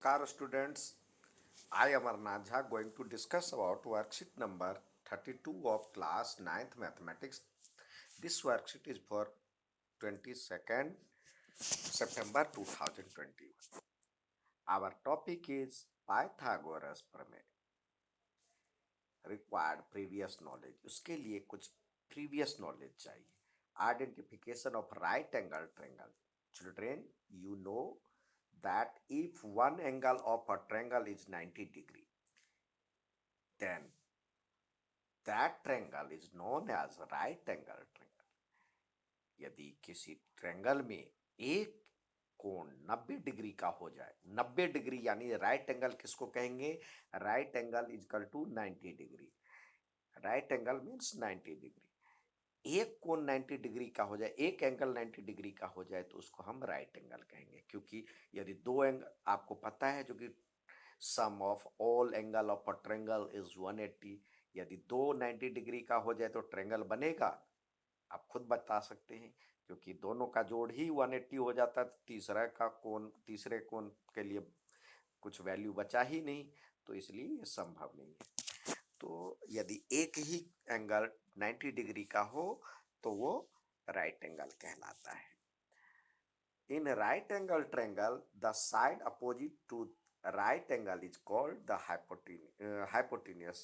Namaskar students, I Amarnath Jha going to discuss about worksheet number 32 of class 9th mathematics. This worksheet is for 22nd September 2021. Our topic is Pythagoras प्रमेय. Required previous knowledge. उसके लिए कुछ previous knowledge चाहिए. Identification of right angle triangle. Children, you know that if one angle of a triangle is 90 degree, then that triangle is known as right angle triangle. यदि किसी triangle में एक कोण 90 degree का हो जाए, 90 डिग्री यानी राइट एंगल किसको कहेंगे? Right angle is equal to 90 degree. Right angle means 90 degree. एक कोण 90 डिग्री का हो जाए, एक एंगल 90 डिग्री का हो जाए तो उसको हम राइट एंगल कहेंगे. क्योंकि यदि दो एंगल आपको पता है जो कि sum of all angle of a triangle is 180. यदि दो 90 डिग्री का हो जाए तो ट्रायंगल बनेगा? आप खुद बता सकते हैं. क्योंकि दोनों का जोड़ ही 180 हो जाता है, तीसरे कोण के लिए कुछ वैल्यू बचा ही नहीं, तो इसलिए ये संभव नहीं है. तो यदि एक ही एंगल 90 डिग्री का हो तो वो राइट एंगल कहलाता है. In right angle triangle, the side opposite to right angle is called the hypotenuse.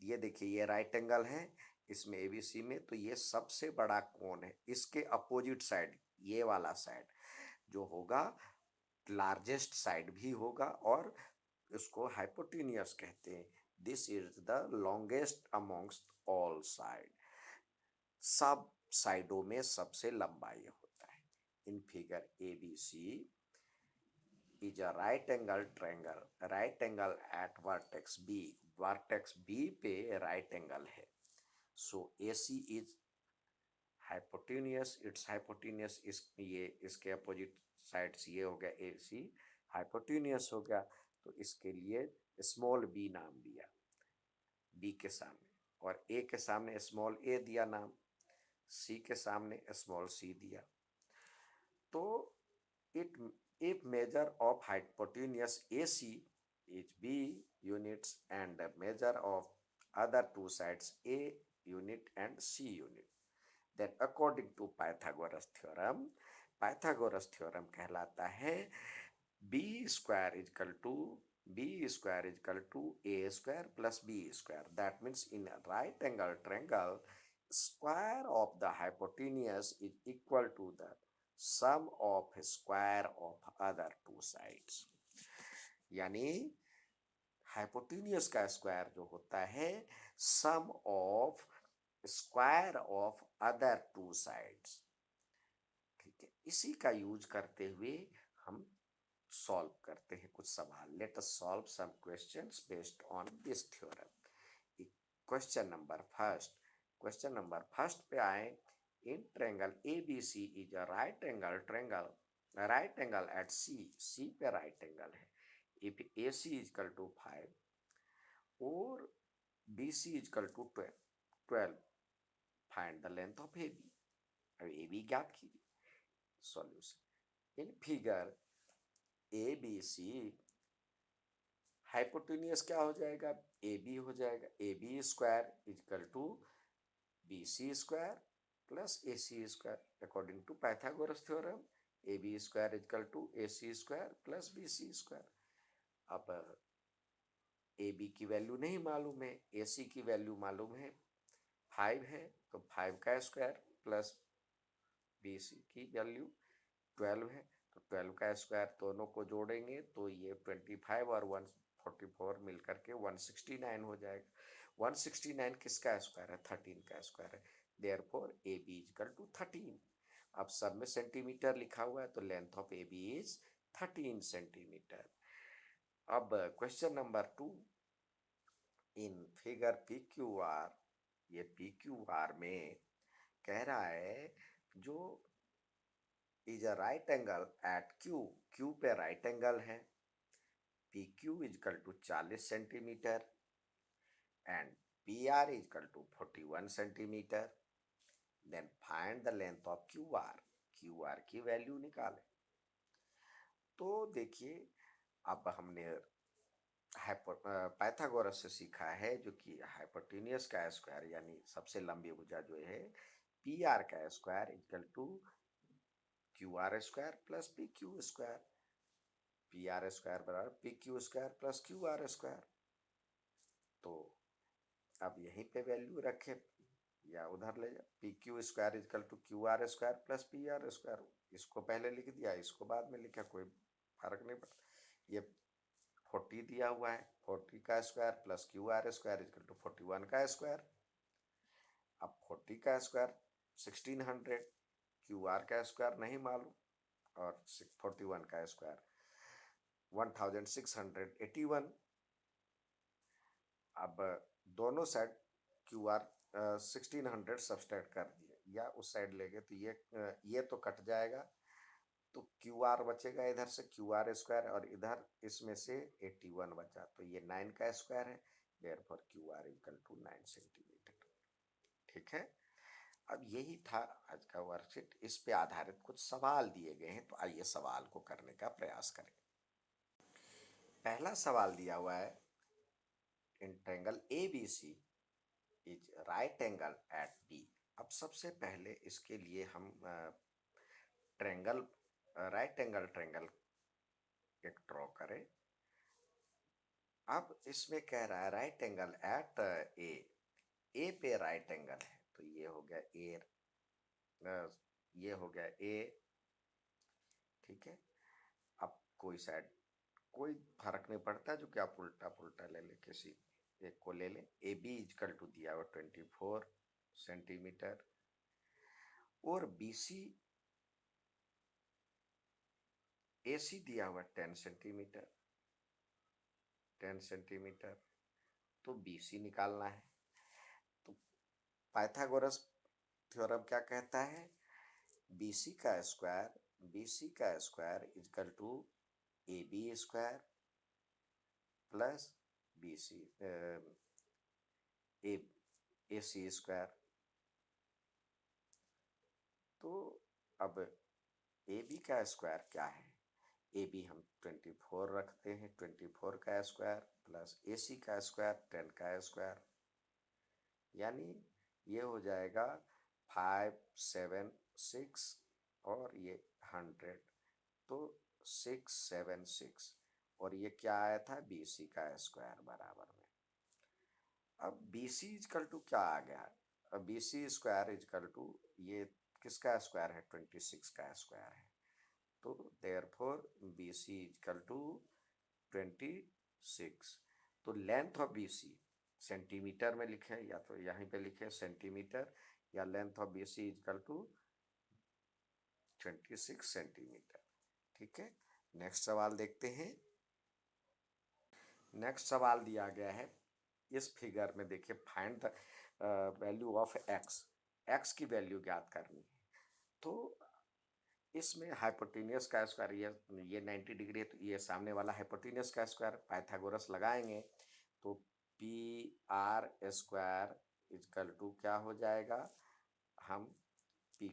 ये देखिए, ये राइट एंगल है, इसमें एबीसी में, तो ये सबसे बड़ा कोण है. इसके अपोजिट साइड, ये वाला साइड जो होगा, लार्जेस्ट साइड भी होगा और उसको हाइपोटेन्यूस कहते हैं. This is the longest amongst all side. सब साइडों में सबसे लंबा ये होता है. In figure ABC is a right angle triangle. Right angle at vertex B. Vertex B पे right angle है. So AC is hypotenuse. Its hypotenuse ये इसके अपोजिट साइड से ये हो गया, AC hypotenuse हो गया. तो इसके लिए स्मॉल b नाम दिया B के सामने, और A के सामने स्मॉल a दिया नाम, C के सामने स्मॉल c दिया. तो it if measure of hypotenuse AC is B units and the measure of other two sides A unit and C unit, then according to Pythagoras theorem कहलाता है B square is equal to A square plus B square. That means in a right angle triangle, square of the hypotenuse is equal to the sum of square of other two sides. यानी hypotenuse का square जो होता है sum of square of other two sides. ठीक है, इसी का use करते हुए हम सॉल्व करते हैं कुछ सवाल. Let us solve some questions based on this theorem. Question number first पे आए. In triangle ABC is a right angle at C पे राइट एंगल है. If AC is equal to 5 और BC is equal to 12, find the length of AB. अब AB ज्ञात कीजिए. Solution. In figure ABC hypotenuse क्या हो जाएगा? AB हो जाएगा. AB square is equal to BC square plus AC square according to Pythagoras theorem. AB square is equal to AC square plus BC square. अब AB की value नहीं मालूम है, AC की वैल्यू मालूम है, 5 है, तो 5 का स्क्वायर प्लस BC की वैल्यू 12 है, तो 12 का स्क्वायर दोनों को जोड़ेंगे तो ये 25 और 144 मिलकर के 169 हो जाएगा. 169 किसका स्क्वायर है? 13 का स्क्वायर है. Therefore AB is equal to 13. अब सब में सेंटीमीटर लिखा हुआ है तो length of AB is 13 centimetre. अब question number 2. In figure PQR, ये PQR में कह रहा है जो is a right angle at Q पे राइट एंगल है. PQ is equal to 40 centimetre and PR is equal to 41 centimetre. Then find the length of QR की value निकालें. तो देखिए, अब हमने पाइथागोरस से सीखा है जो कि हाइपोटेन्यूस का स्क्वायर यानी सबसे लंबी भुजा जो है पी आर का square equal to Q R square plus P Q square. P R square बराबर P Q square plus Q R square. तो अब यहीं पे वैल्यू रखे या उधर ले जा, P Q square is equal to Q R square plus P R square. इसको पहले लिख दिया, इसको बाद में लिखा, कोई फर्क नहीं पड़ता। ये 40 दिया हुआ है, 40 का square plus Q R square is equal to 41 का स्क्वायर। अब 40 का स्क्वायर 1600, क्यू आर का स्क्वायर नहीं मालूम, और 41 का स्क्वायर 1681। अब दोनों साइड क्यू आर 1600 सब्सट्रैक्ट कर दिए या उस साइड ले गए तो ये तो कट जाएगा, तो क्यू आर बचेगा इधर से क्यू आर स्क्वायर, और इधर इसमें से 81 बचा, तो ये 9 का स्क्वायर है, therefore Q R equal to 9 centimetre. ठीक है, अब यही था आज का वर्कशीट। इस पे आधारित कुछ सवाल दिए गए हैं, तो आइए सवाल को करने का प्रयास करें। पहला सवाल दिया हुआ है, in triangle ABC is right angle at P। अब सबसे पहले इसके लिए हम ट्रायंगल राइट एंगल ट्रायंगल एक ड्रॉ करें। अब इसमें कह रहा है राइट एंगल एट ए पे राइट एंगल है, तो ये हो गया ये हो गया ए। ठीक है, अब कोई साइड कोई फर्क नहीं पड़ता, जो कि आप उल्टा पुल्टा ले ले, किसी एक को ले लें। ए बी इजकल टू दिया हुआ 24 सेंटीमीटर, और बी सी ए सी दिया हुआ 10 सेंटीमीटर, 10 सेंटीमीटर, तो बी सी निकालना है। तो पाइथागोरस थ्योरम क्या कहता है, बी सी का square is equal to A B square plus B C A C square. तो अब ए बी का स्क्वायर क्या है, ए बी हम 24 रखते हैं, 24 का स्क्वायर प्लस ए सी का स्क्वायर 10 का स्क्वायर, यानी ये हो जाएगा 576 और ये 100, तो 676, और ये क्या आया था, बी सी का स्क्वायर बराबर में। अब बी सी इजकल टू क्या आ गया, अब B C square is equal to ये किसका स्क्वायर है, 26 का स्क्वायर है, तो therefore B C is equal to 26। तो length of B C centimetre में लिखे, या तो यहीं पे लिखे सेंटीमीटर, या length of B C is equal to 26 centimetre. ठीक है, नेक्स्ट सवाल देखते हैं। नेक्स्ट सवाल दिया गया है, इस फिगर में देखिए, find the value of x, x की वैल्यू ज्ञात करनी है। तो इसमें हाइपोटेन्यूस का स्क्वायर, ये 90 डिग्री है, तो ये सामने वाला हाइपोटेन्यूस का स्क्वायर, पाइथागोरस लगाएंगे तो P R square is equal to क्या हो जाएगा, हम P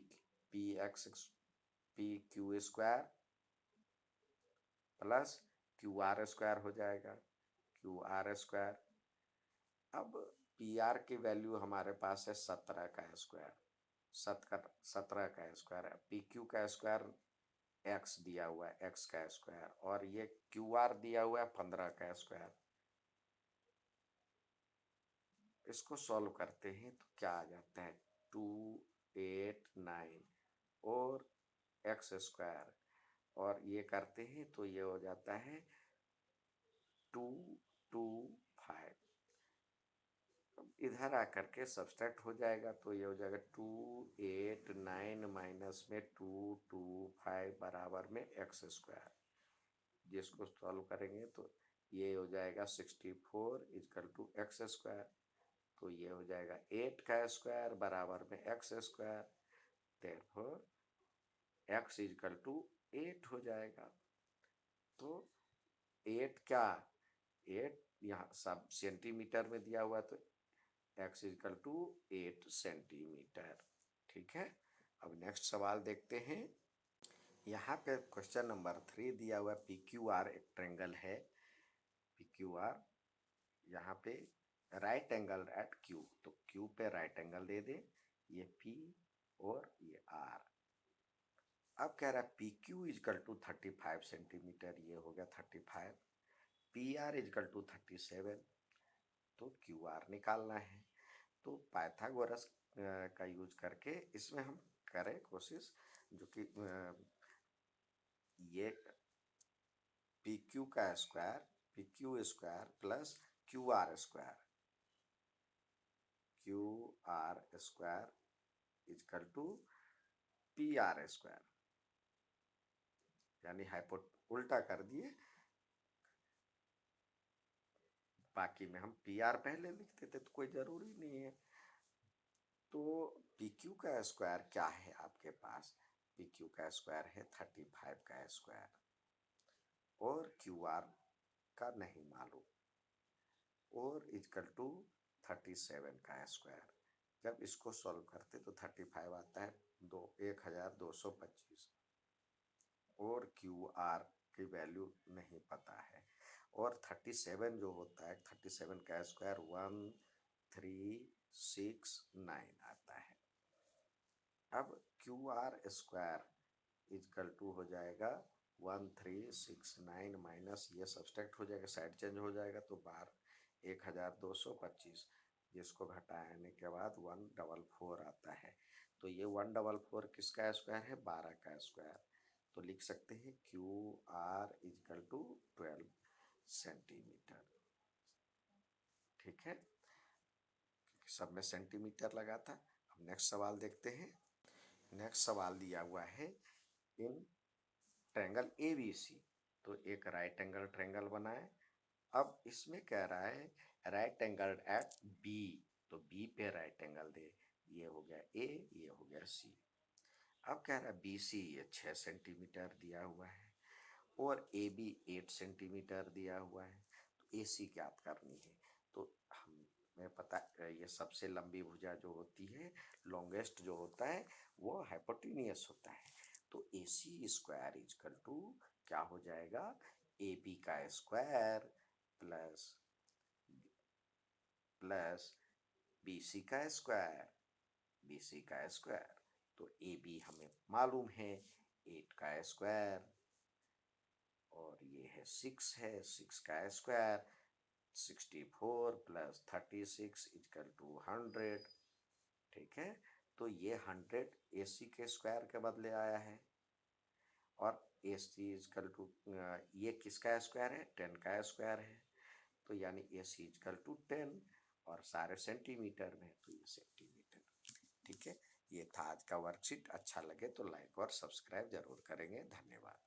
P X P Q square plus Q R square हो जाएगा, क्यू आर स्क्वायर। अब पी आर की वैल्यू हमारे पास है 17 का स्क्वायर, 17 का स्क्वायर है, पी क्यू का स्क्वायर एक्स दिया हुआ है, एक्स का स्क्वायर, और ये क्यू आर दिया हुआ है 15 का स्क्वायर। इसको सॉल्व करते हैं तो क्या आ जाता है, 289 और एक्स स्क्वायर, और ये करते हैं तो ये हो जाता है 225। इधर आकर के सब्सट्रैक्ट हो जाएगा, तो ये हो जाएगा 289 माइनस में 225 बराबर में एक्स स्क्वायर। जिसको सॉल्व करेंगे तो ये हो जाएगा 64 इजकल टू एक्स स्क्वायर, तो ये हो जाएगा 8 का स्क्वायर बराबर में X square, therefore X is equal to 8 हो जाएगा। तो 8 क्या, 8 यहाँ सब सेंटीमीटर में दिया हुआ, तो एक्स इजकल टू 8 सेंटीमीटर। ठीक है, अब नेक्स्ट सवाल देखते हैं। यहाँ पे क्वेश्चन नंबर 3 दिया हुआ पी क्यू आर एक ट्रेंगल है। पी क्यू आर यहाँ पे राइट एंगल एट क्यू, तो क्यू पे राइट एंगल दे दे, ये पी और ये आर। अब कह रहा है P Q is equal to 35 centimetre, ये हो गया 35, पी आर इजकल टू 37, तो क्यू आर निकालना है। तो पाइथागोरस का यूज करके इसमें हम करें कोशिश, जो कि ये पी क्यू का square, P Q square plus Q R square, Q R square is equal to P R square, यानी हाइपो उल्टा कर दिए, बाकी में हम पी आर पहले लिखते थे तो कोई जरूरी नहीं है। तो पी क्यू का स्क्वायर क्या है आपके पास, पी क्यू का स्क्वायर है 35 का स्क्वायर, और क्यू आर का नहीं मालूम, और इजकल टू 37 का स्क्वायर। जब इसको सॉल्व करते तो 35 आता है 1225, और क्यू आर की वैल्यू नहीं पता है, और 37 जो होता है 37 का स्क्वायर 1369 आता है। अब Q R square is equal to हो जाएगा 1369 माइनस, ये सब्सट्रैक्ट हो जाएगा, साइड चेंज हो जाएगा, तो बार 1225, जिसको घटाने के बाद 144 आता है। तो ये 144 किसका स्क्वायर है, 12 का स्क्वायर। तो लिख सकते हैं Q R is equal to 12 centimetre. ठीक है, सब में सेंटीमीटर लगा था। अब नेक्स्ट सवाल देखते हैं। नेक्स्ट सवाल दिया हुआ है in triangle A B C, तो एक राइट एंगल ट्रायंगल बनाए। अब इसमें कह रहा है राइट एंगल एट बी, तो बी पे राइट एंगल दे, ये हो गया ए, ये हो गया सी। अब कह रहा है बी सी ये 6 सेंटीमीटर दिया हुआ है, और ए बी 8 सेंटीमीटर दिया हुआ है, तो ए सी ज्ञात करनी है। तो हमें पता ये सबसे लंबी भुजा जो होती है, लॉन्गेस्ट जो होता है, वो हाइपोटेन्यूस होता है। तो A C square is equal to क्या हो जाएगा, ए बी का square plus plus B C का स्क्वायर, बी सी का स्क्वायर। तो ए बी हमें मालूम है 8 का स्क्वायर, और ये है 6 है, 6 का स्क्वायर 64 प्लस 36 इजकल टू 100। ठीक है, तो ये 100 ए सी के स्क्वायर के बदले आया है, और ए सी इजकल टू ये किसका स्क्वायर है, 10 का स्क्वायर है, तो यानी ए सी इजकल टू 10, और सारे सेंटीमीटर में, तो ये सेंटीमीटर। ठीक है, ये था आज का वर्कशीट। अच्छा लगे तो लाइक और सब्सक्राइब जरूर करेंगे। धन्यवाद।